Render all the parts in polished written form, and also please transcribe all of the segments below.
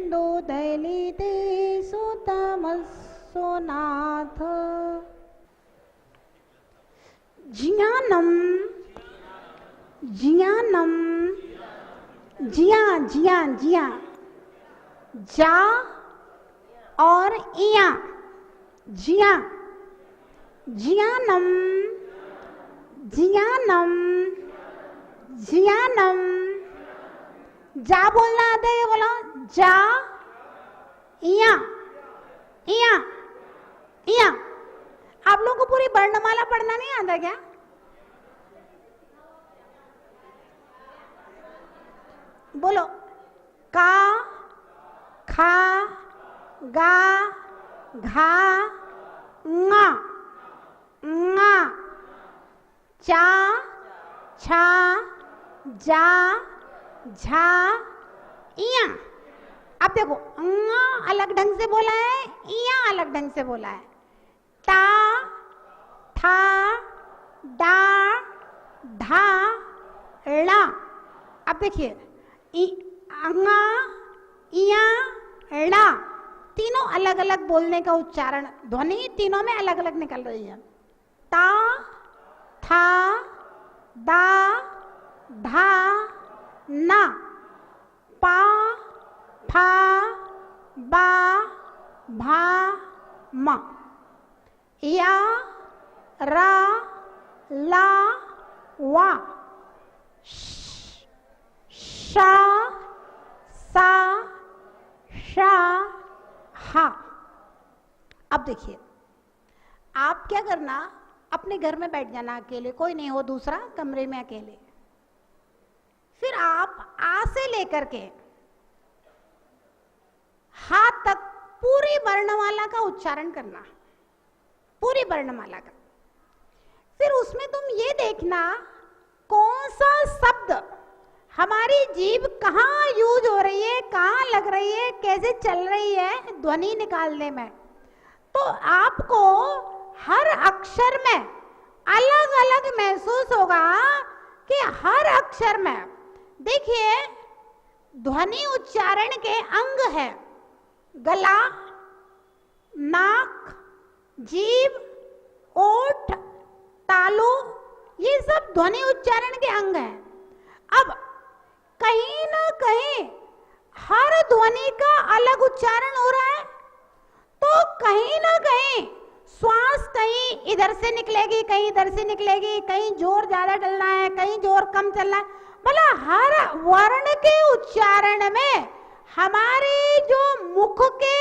युष्मन्मुखेन्दुदलिते सुतमस्सु नाथ ज्ञानम ज्ञानम जिया जिया जिया जा और इया जिया ज्ञानम ज्ञानम ज्ञानम जा बोलना आता है, बोलो जा इया इया इया। आप लोगों को पूरी वर्णमाला पढ़ना नहीं आता क्या? बोलो का खा गा घा ङा ङा चा छा जा झा इया। अब देखो ङा अलग ढंग से बोला है, इया अलग ढंग से बोला है। ता था डा ढा ला। अब देखिए ङा इया ला तीनों अलग अलग बोलने का उच्चारण, ध्वनि तीनों में अलग अलग निकल रही है। ता था दा धा ना पा फा बा भा मा या रा ला वा शा सा शा हा। अब देखिए आप क्या करना, अपने घर में बैठ जाना अकेले, कोई नहीं हो दूसरा, कमरे में अकेले। फिर आप आ से लेकर के हाथ तक पूरी वर्णमाला का उच्चारण करना, पूरी वर्णमाला का। फिर उसमें तुम ये देखना कौन सा शब्द हमारी जीभ कहाँ यूज हो रही है, कहाँ लग रही है, कैसे चल रही है ध्वनि निकालने में। तो आपको हर अक्षर में अलग अलग महसूस होगा कि हर अक्षर में देखिए ध्वनि उच्चारण के अंग है, गला, नाक, जीभ, ओठ, तालु, ये सब ध्वनि उच्चारण के अंग हैं। अब कहीं ना कहीं हर ध्वनि का अलग उच्चारण हो रहा है, तो कहीं ना कहीं श्वास कहीं इधर से निकलेगी, कहीं इधर से निकलेगी, कहीं जोर ज्यादा चलना है, कहीं जोर कम चलना है। मतलब हर वर्ण के उच्चारण में हमारे जो मुख के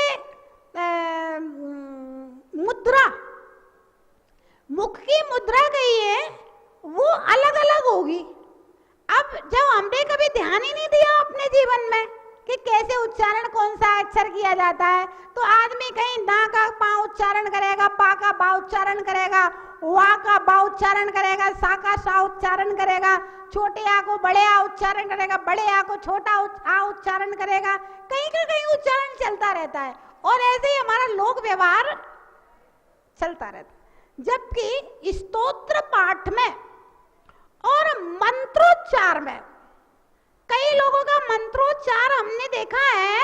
मुद्रा, मुख की मुद्रा गई है वो अलग अलग होगी। अब जब हमने कभी ध्यान ही नहीं दिया अपने जीवन में कि कैसे उच्चारण कौन सा अक्षर किया जाता है, तो आदमी कहीं ना का पा उच्चारण करेगा, पा का बा उच्चारण करेगा, वा का बा उच्चारण करेगा, सा का सा उच्चारण करेगा, छोटे आ को बड़े आ उच्चारण करेगा, बड़े आ को छोटा आ उच्चारण करेगा, कहीं का कहीं उच्चारण चलता रहता है। और ऐसे ही हमारा लोक व्यवहार चलता रहता है। जबकि स्तोत्र पाठ में और मंत्रोच्चार में कई लोगों का मंत्रोच्चार हमने देखा है,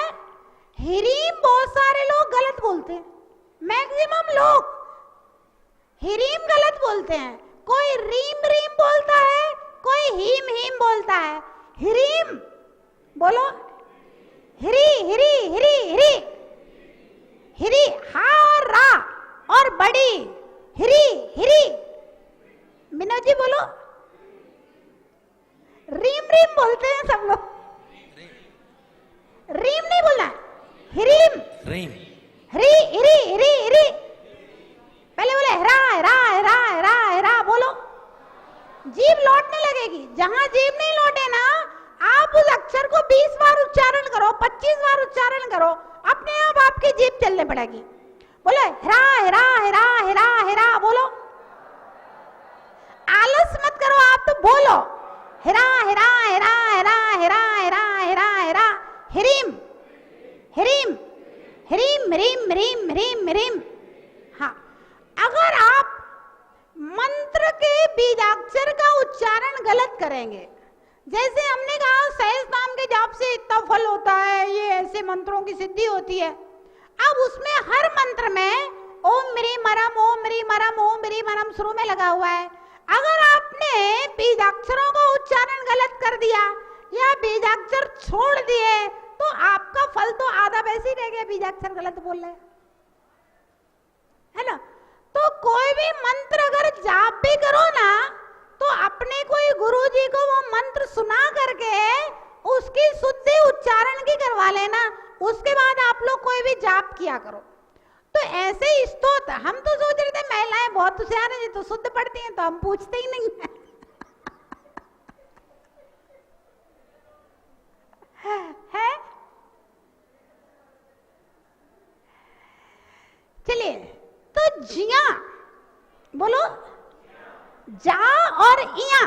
हिरीम बहुत सारे लोग गलत बोलते हैं। मैक्सिमम लोग हिरीम गलत बोलते हैं। कोई रीम रीम बोलता है, कोई हीम हीम बोलता है। हिरीम बोलो, हिरी हिरी हिरी हिरी हिरी, हा और रा और बड़ी हिरी हिरी। विनोद जी बोलो, रीम रीम बोलते हैं सब लोग। रीम नहीं बोलना है, हिरीम रीम, हरी हिरी हिरी हिरी जीभ लौटने लगेगी। जहां जीभ नहीं लौटे ना, आप उस अक्षर को 20 बार उच्चारण करो, 25 बार उच्चारण करो, अपने आप आपकी जीभ चलने पड़ेगी। बोलो हिरा हिरा हिरा हिरा हिरा, बोलो, आलस मत करो, आप तो बोलो हिरा हिरा हिरा हिरा हिरा हिरा हिरा हिरा, हिरीम हिरीम हिरीम हिरीम हिरीम हिरीम हिरीम। हाँ, अगर आप मंत्र के बीजाक्षर का उच्चारण गलत करेंगे, जैसे हमने कहा सहज नाम के जाप से इतना फल होता है, ये ऐसे मंत्रों की सिद्धि होती है। अब उसमें हर मंत्र में ओम मेरी मरम ओम मेरी मरम ओम मेरी मरम शुरू में लगा हुआ है। अगर आपने बीजाक्षरों का उच्चारण गलत कर दिया या बीजाक्षर छोड़ दिए तो आपका फल तो आधा वैसे ही रह गया, बीजाक्षर गलत बोल रहे है ना। तो कोई भी मंत्र अगर जाप भी करो ना, तो अपने कोई गुरुजी को वो मंत्र सुना करके उसकी शुद्धि उच्चारण की करवा लेना, उसके बाद आप लोग कोई भी जाप किया करो। तो ऐसे ही स्तोत्र, हम तो सोच रहे थे महिलाएं बहुत होशियार हैं, तो शुद्ध पढ़ती हैं, तो हम पूछते ही नहीं है। चलिए, तो जिया बोलो, जा और इया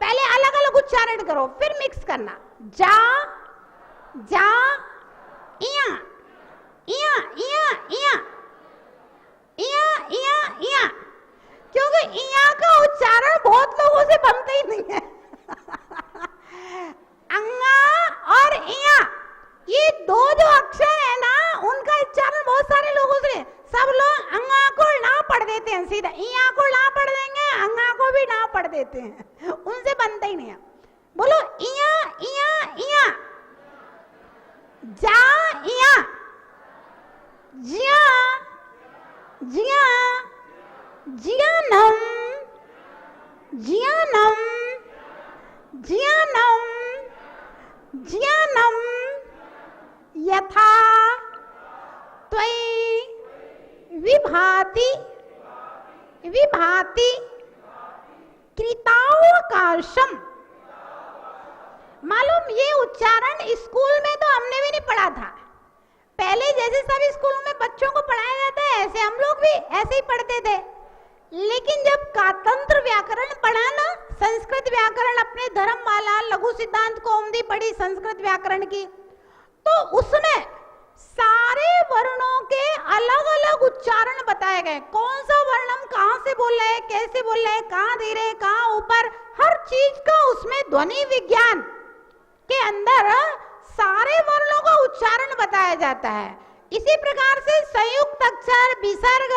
पहले अलग अलग उच्चारण करो, फिर मिक्स करना। जा जा इया इया इया इया इया इया इया, क्योंकि इया का उच्चारण बहुत लोगों से बनता ही नहीं है। अंगा और इया, ये दो जो अक्षर है ना, उनका उच्चारण बहुत सारे लोगों से, सब लोग अंगा को ना पढ़ देते हैं, सीधा इया को ना पढ़ देंगे, अंगा को भी ना पढ़ देते हैं, उनसे बनता ही नहीं है। बोलो इया इया इया, जा इया, जिया जिया जियानम जियानम जियानम जियानम, यथा त्वयि विभाति विभाति कृतावकाशम। मालूम, ये उच्चारण स्कूल में तो हमने भी नहीं पढ़ा था। पहले जैसे सभी स्कूलों में बच्चों को पढ़ाया जाता है, ऐसे हम लोग भी ऐसे ही पढ़ते थे। लेकिन जब कातंत्र व्याकरण पढ़ा ना, संस्कृत व्याकरण, अपने धर्ममाला, लघु सिद्धांत कौमुदी पढ़ी संस्कृत व्याकरण की, तो उसमें सारे वर्णों के अलग अलग उच्चारण बताए गए। कौन सा वर्ण हम कहाँ से बोल रहे हैं, कैसे बोल रहे हैं, कहाँ धीरे कहाँ ऊपर, हर चीज का उसमें ध्वनि विज्ञान के अंदर सारे वर्णों का उच्चारण बताया जाता है। इसी प्रकार से संयुक्त अक्षर, विसर्ग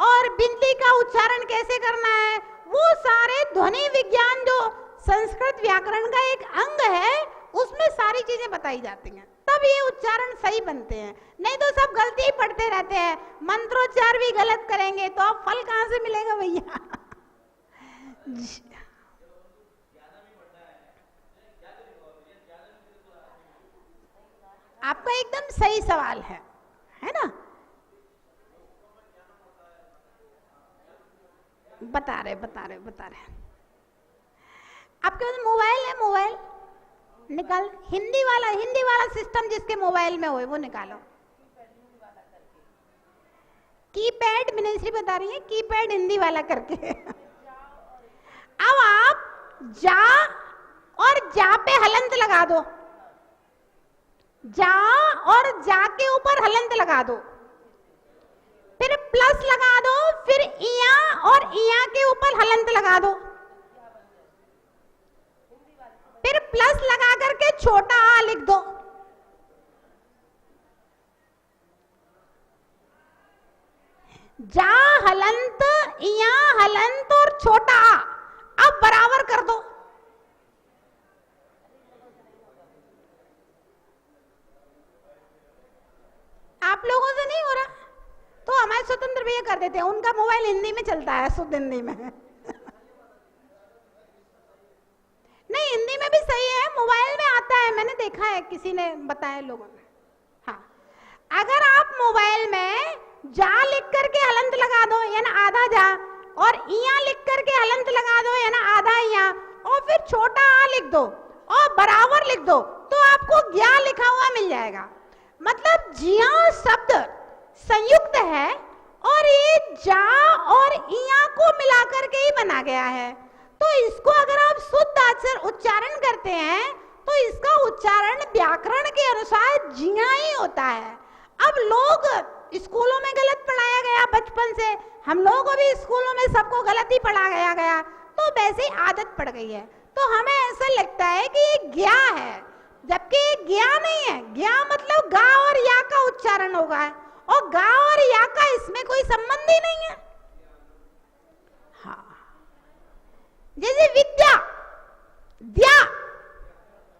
और बिंदी का उच्चारण कैसे करना है, वो सारे ध्वनि विज्ञान जो संस्कृत व्याकरण का एक अंग है, उसमें सारी चीजें बताई जाती हैं, तब ये उच्चारण सही बनते हैं। नहीं तो सब गलती ही पढ़ते रहते हैं, मंत्रोच्चार भी गलत करेंगे तो अब फल कहाँ से मिलेगा भैया। आपका एकदम सही सवाल है ना। बता रहे आपके पास मोबाइल है, मोबाइल निकाल, हिंदी वाला सिस्टम जिसके मोबाइल में हो वो निकालो। कीपैड मिनिस्ट्री बता रही है, कीपैड हिंदी वाला करके। अब आप जा और जा पे हलंत लगा दो, जा और जा के ऊपर हलंत लगा दो, फिर प्लस लगा दो, फिर इया और इया के ऊपर हलंत लगा दो, फिर प्लस लगा करके छोटा आ लिख दो। जा हलंत, इया हलंत और छोटा आ, अब बराबर कर दो। आप लोगों से नहीं हो रहा तो हमारे स्वतंत्र भैया कर देते हैं, उनका मोबाइल हिंदी में चलता है, शुद्ध हिंदी में। नहीं, हिंदी में भी सही है, मोबाइल में आता है, मैंने देखा है, किसी ने बताया लोगों ने। हाँ, अगर आप मोबाइल में जा लिख करके हलंत लगा दो, यानी आधा जा, और इया लिख करके हलंत लगा दो, या ना आधा इया, और फिर छोटा आ लिख दो और बराबर लिख दो, तो आपको ज्ञा लिखा हुआ मिल जाएगा। मतलब जिया शब्द संयुक्त है और ये जा और इया को मिलाकर के ही बना गया है। तो इसको अगर आप शुद्ध अक्षर उच्चारण करते हैं तो इसका उच्चारण व्याकरण के अनुसार जिया ही होता है। अब लोग स्कूलों में गलत पढ़ाया गया, बचपन से हम लोग को भी स्कूलों में सबको गलत ही पढ़ाया गया, तो वैसे आदत पड़ गई है। तो हमें ऐसा लगता है कि ये ज्ञा है, जबकि ये ज्ञा नहीं है। ज्ञा मतलब गा और या का उच्चारण होगा, और गा और या का इसमें कोई संबंध ही नहीं है। हाँ, जैसे विद्या, द्या,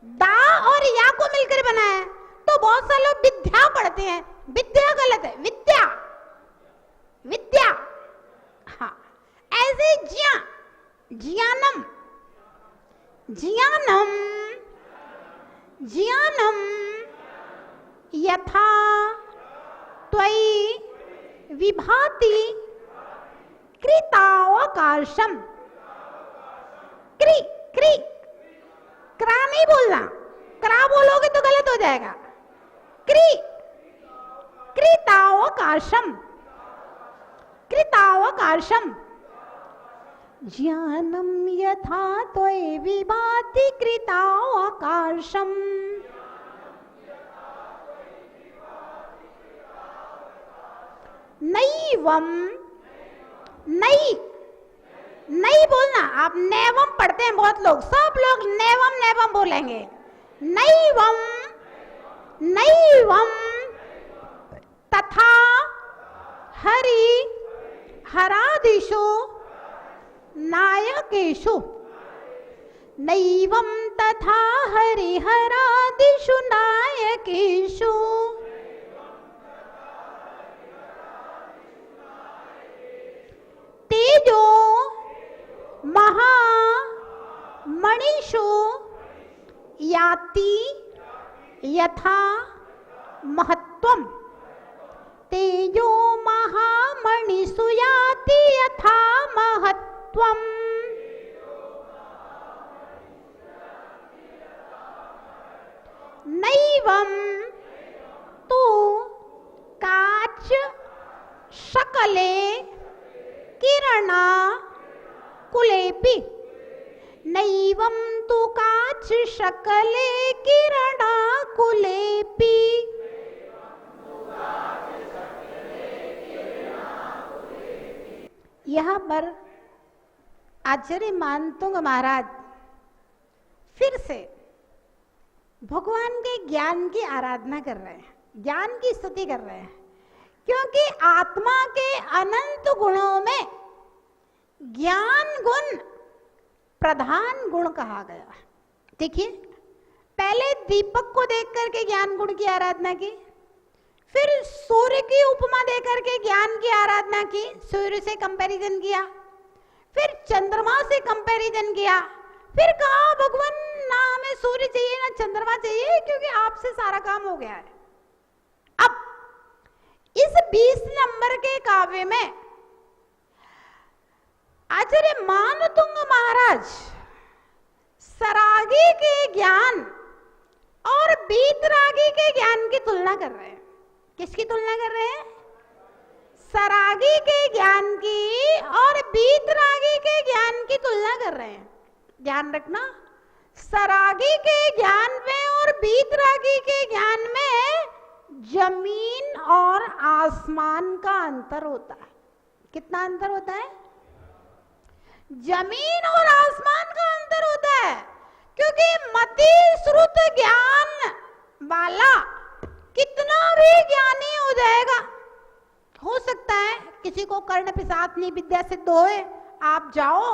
दा और या को मिलकर बना है, तो बहुत सारे लोग विद्या पढ़ते हैं, विद्या गलत है, विद्या विद्या। हाँ, ऐसे ज्ञा, ज्ञानम, ज्ञानम, ज्ञानम यथा त्वयि विभाति कृतावकाशम। क्री क्री क्रा नहीं बोलना, क्रा बोलोगे तो गलत हो जाएगा। क्री कृतावकाशम, कृतावकाशम। ज्ञानम यथा त्वयि विभाति कृतावकाशम। नैवम, नहीं नहीं बोलना, आप नैवम पढ़ते हैं बहुत लोग, सब लोग नैवम नैवम बोलेंगे। नैवम, नैवम तथा हरि हरादिषु नायकेषु। नैवम तथा हरि हरादिषु नायकेषु। तेजो महा मणिषु याति यथा महत्वम। तेजो महामणिषु याति यथा महत्वम। नैवम तु काच शकले किरणा कुलेपि। नैवम तु काच शकले किरणा कुलेपि। यहाँ पर आचार्य मानतुंग महाराज फिर से भगवान के ज्ञान की आराधना कर रहे हैं, ज्ञान की स्तुति कर रहे हैं, क्योंकि आत्मा के अनंत गुणों में ज्ञान गुण प्रधान गुण कहा गया। देखिए, पहले दीपक को देख करके ज्ञान गुण की आराधना की, फिर सूर्य की उपमा देकर के ज्ञान की आराधना की, सूर्य से कंपैरिजन किया, फिर चंद्रमा से कंपैरिजन किया, फिर कहा भगवान ना हमें सूर्य चाहिए ना चंद्रमा चाहिए, क्योंकि आपसे सारा काम हो गया है। अब इस 20 नंबर के काव्य में आचार्य मानतुंग महाराज सरागी के ज्ञान और बीतरागी के ज्ञान की तुलना कर रहे हैं। किसकी तुलना कर रहे हैं? सरागी के ज्ञान की और बीतरागी के ज्ञान की तुलना कर रहे हैं। ध्यान रखना, सरागी के ज्ञान में और बीतरागी के ज्ञान में जमीन और आसमान का अंतर होता है। कितना अंतर होता है? जमीन और आसमान का अंतर होता है, क्योंकि मति श्रुत ज्ञान वाला कितना भी ज्ञानी हो जाएगा, हो सकता है किसी को कर्ण पिशाचनी विद्या सिद्ध होए, आप जाओ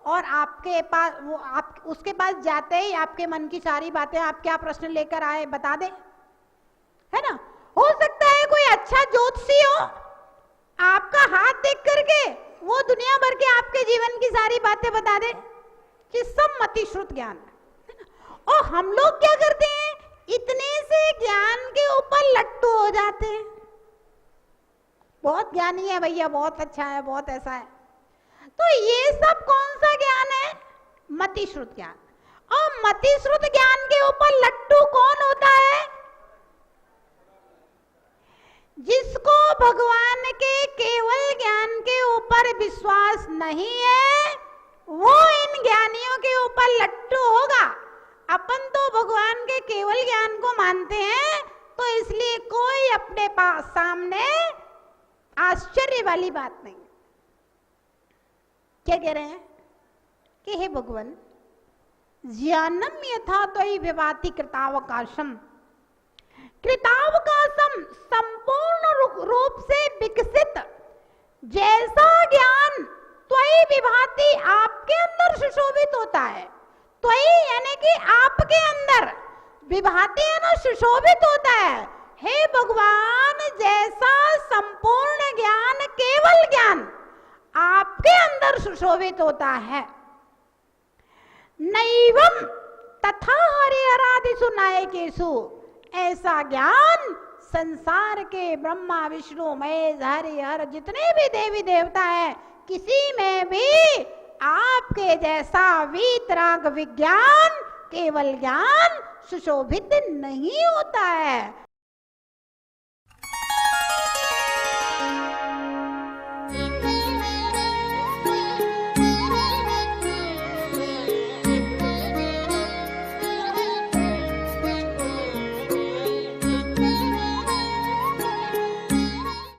और आपके पास वो आप उसके पास जाते ही आपके मन की सारी बातें, आप क्या प्रश्न लेकर आए बता दे, है ना। हो सकता है कोई अच्छा ज्योतिषी हो, आपका हाथ देख करके वो दुनिया भर के आपके जीवन की सारी बातें बता दे, कि सब मति श्रुत ज्ञान है। और हम लोग क्या करते हैं, इतने से ज्ञान के ऊपर लट्टू हो जाते हैं। बहुत ज्ञानी है भैया, बहुत अच्छा है, बहुत ऐसा है। तो ये सब कौन सा ज्ञान है? मतिश्रुत ज्ञान। और मतिश्रुत ज्ञान के ऊपर लट्टू कौन होता है? जिसको भगवान के केवल ज्ञान के ऊपर विश्वास नहीं है, वो इन ज्ञानियों के ऊपर लट्टू होगा। अपन तो भगवान के केवल ज्ञान को मानते हैं, तो इसलिए कोई अपने पास सामने आश्चर्य वाली बात नहीं। क्या कह रहे हैं कि हे भगवान, ज्ञानम यथा त्वयि विभाति कृतावकाशम, कृतावकाशम संपूर्ण रूप से विकसित जैसा ज्ञान त्वयि विभाति आपके अंदर सुशोभित होता है। त्वयि यानी कि आपके अंदर, विभाति है ना सुशोभित होता है। हे भगवान, जैसा संपूर्ण ज्ञान, केवल ज्ञान आपके अंदर सुशोभित होता है, नैवम तथा हरिहरादिषु नायकेषु, ऐसा ज्ञान संसार के ब्रह्मा विष्णु महेश हरिहर जितने भी देवी देवता है, किसी में भी आपके जैसा वीतराग विज्ञान, केवल ज्ञान सुशोभित नहीं होता है।